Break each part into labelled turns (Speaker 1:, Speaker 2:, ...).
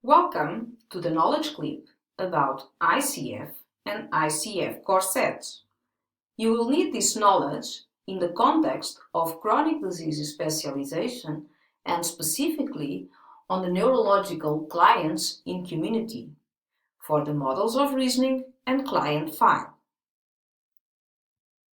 Speaker 1: Welcome to the knowledge clip about ICF and ICF core sets. You will need this knowledge in the context of chronic disease specialization and specifically on the neurological clients in community for the models of reasoning and client file.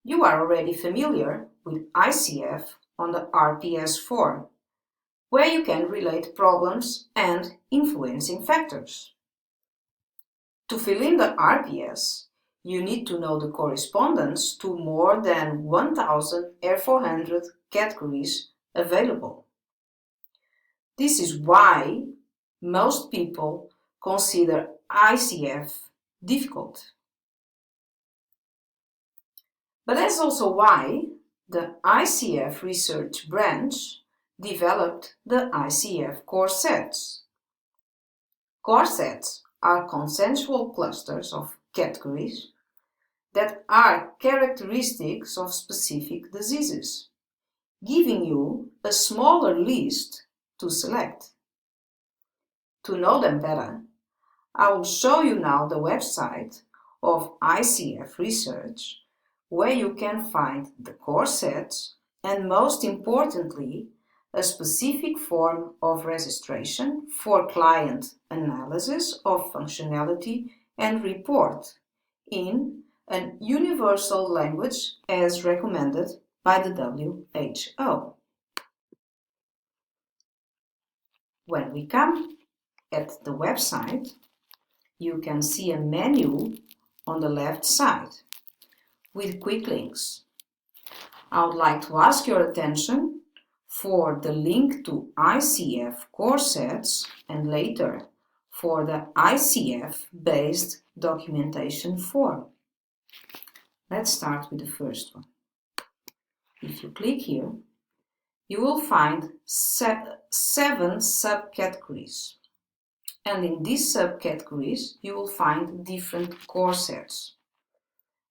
Speaker 1: You are already familiar with ICF on the RPS form, where you can relate problems and influencing factors. To fill in the RPS, you need to know the correspondence to more than 1,400 categories available. This is why most people consider ICF difficult. But that's also why the ICF research branch developed the ICF core sets. Core sets are consensual clusters of categories that are characteristics of specific diseases, giving you a smaller list to select. To know them better, I will show you now the website of ICF Research, where you can find the core sets and, most importantly, a specific form of registration for client analysis of functionality and report in an universal language as recommended by the WHO. When we come at the website, you can see a menu on the left side with quick links. I would like to ask your attention for the link to ICF core sets and later for the ICF-based documentation form. Let's start with the first one. If you click here, you will find 7 subcategories. And in these subcategories, you will find different core sets.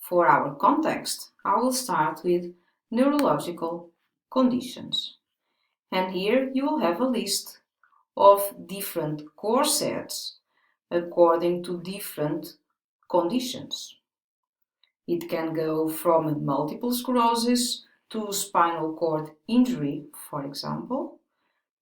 Speaker 1: For our context, I will start with neurological conditions. And here you will have a list of different core sets according to different conditions. It can go from multiple sclerosis to spinal cord injury, for example.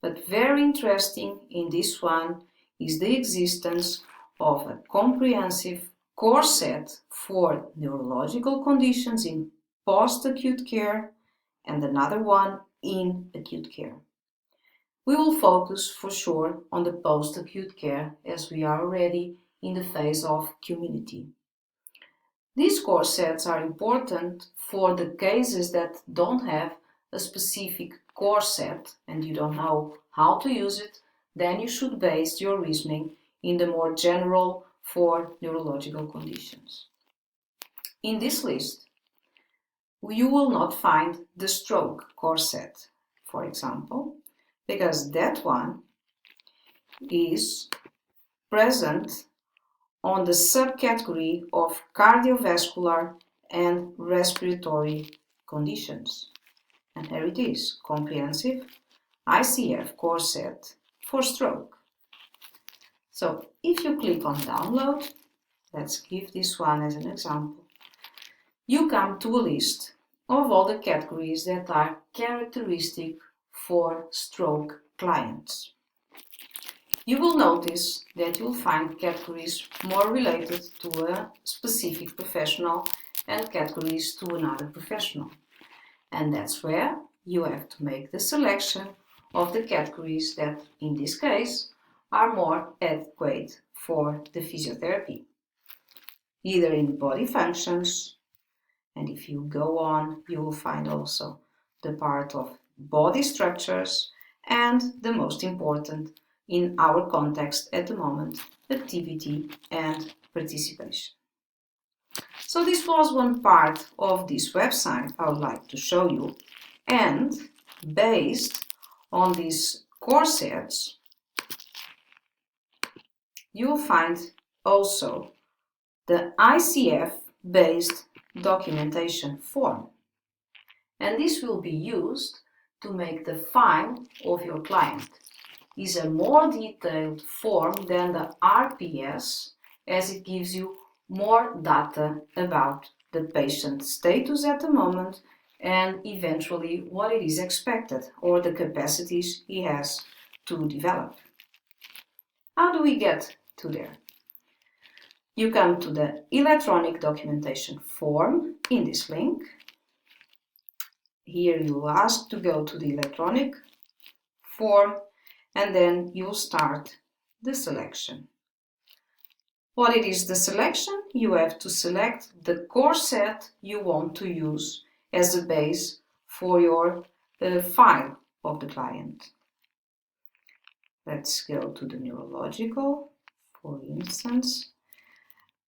Speaker 1: But very interesting in this one is the existence of a comprehensive core set for neurological conditions in post-acute care and another one in acute care. We will focus for sure on the post-acute care as we are already in the phase of community. These core sets are important for the cases that don't have a specific core set and you don't know how to use it. Then you should base your reasoning in the more general for neurological conditions. In this list, you will not find the stroke core set, for example, because that one is present on the subcategory of cardiovascular and respiratory conditions. And here it is, comprehensive ICF core set for stroke. So if you click on download, let's give this one as an example, you come to a list of all the categories that are characteristic for stroke clients. You will notice that you'll find categories more related to a specific professional and categories to another professional. And that's where you have to make the selection of the categories that, in this case, are more adequate for the physiotherapy, either in body functions, and if you go on, you will find also the part of body structures and the most important in our context at the moment, activity and participation. So this was one part of this website I would like to show you, and based on these core sets, you will find also the ICF-based documentation form. And this will be used to make the file of your client. is a more detailed form than the RPS, as it gives you more data about the patient's status at the moment and eventually what it is expected or the capacities he has to develop. How do we get to there? You come to the electronic documentation form in this link. Here you will ask to go to the electronic form and then you will start the selection. What it is the selection? You have to select the core set you want to use as a base for your file of the client. Let's go to the neurological, for instance,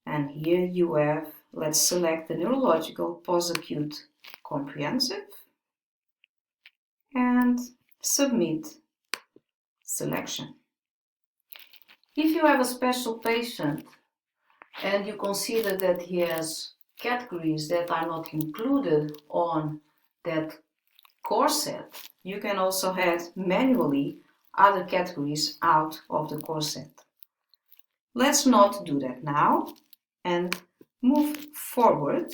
Speaker 1: and here you have, let's select the neurological post-acute comprehensive and submit selection. If you have a special patient and you consider that he has categories that are not included on that core set, you can also add manually other categories out of the core set. Let's not do that now and move forward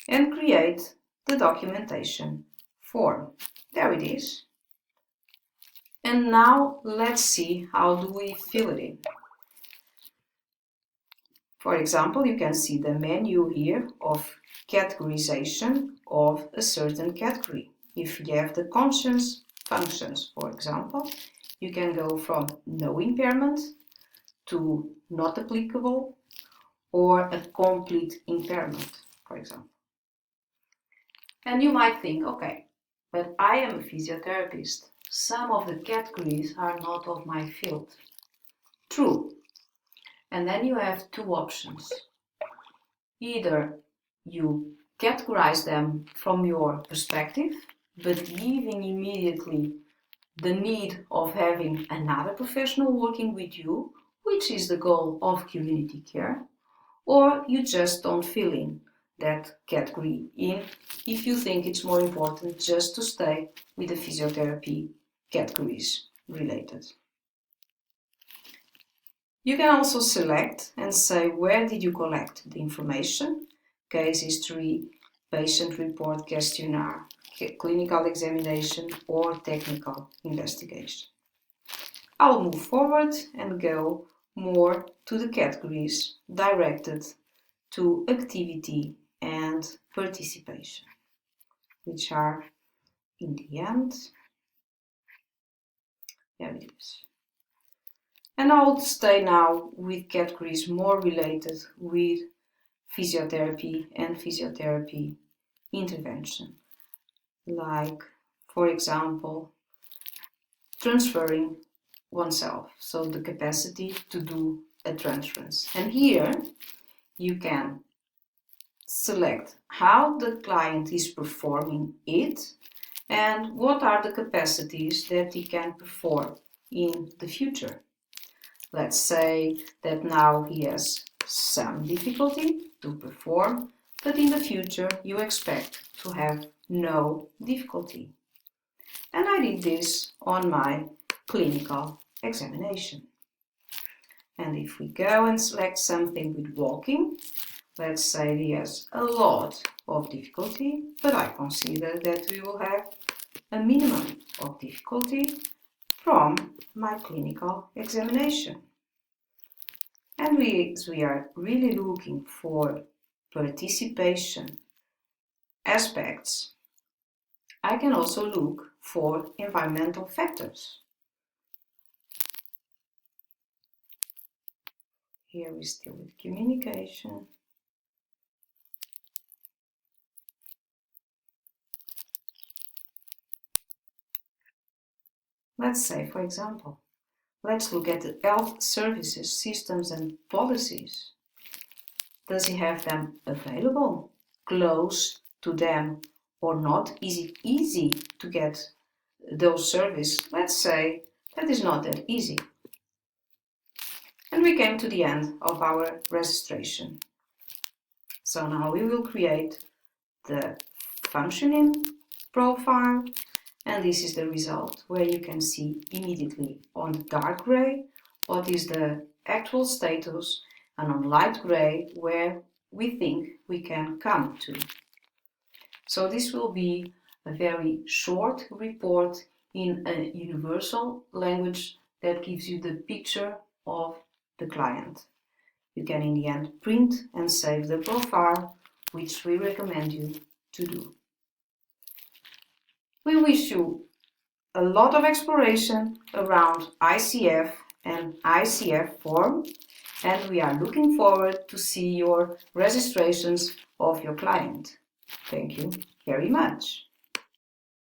Speaker 1: and create the documentation form. There it is. And now let's see how do we fill it in. For example, you can see the menu here of categorization of a certain category. If you have the conscious functions, for example, you can go from no impairment to not applicable or a complete impairment, for example. And you might think, okay, but I am a physiotherapist. Some of the categories are not of my field. True. And then you have two options. Either you categorize them from your perspective, but giving immediately the need of having another professional working with you, which is the goal of community care, or you just don't fill in that category in if you think it's more important just to stay with the physiotherapy categories related. You can also select and say where did you collect the information, case history, patient report questionnaire, clinical examination or technical investigation. I'll move forward and go more to the categories directed to activity and participation, which are in the end, there it is. And I'll stay now with categories more related with physiotherapy and physiotherapy intervention, like, for example, transferring oneself, so the capacity to do a transference. And here you can select how the client is performing it and what are the capacities that he can perform in the future. Let's say that now he has some difficulty to perform, but in the future you expect to have no difficulty. And I did this on my clinical examination. And if we go and select something with walking, let's say he has a lot of difficulty, but I consider that we will have a minimum of difficulty from my clinical examination. And we are really looking for participation aspects, I can also look for environmental factors. Here we still with communication. Let's say, for example, let's look at the health services, systems and policies. Does he have them available, close to them or not? Is it easy to get those services? Let's say that is not that easy. And we came to the end of our registration. So now we will create the functioning profile And this is the result, where you can see immediately on the dark gray what is the actual status, and on light gray where we think we can come to. So this will be a very short report in a universal language that gives you the picture of the client. You can in the end print and save the profile, which we recommend you to do. We wish you a lot of exploration around ICF and ICF form, and we are looking forward to see your registrations of your client. Thank you very much.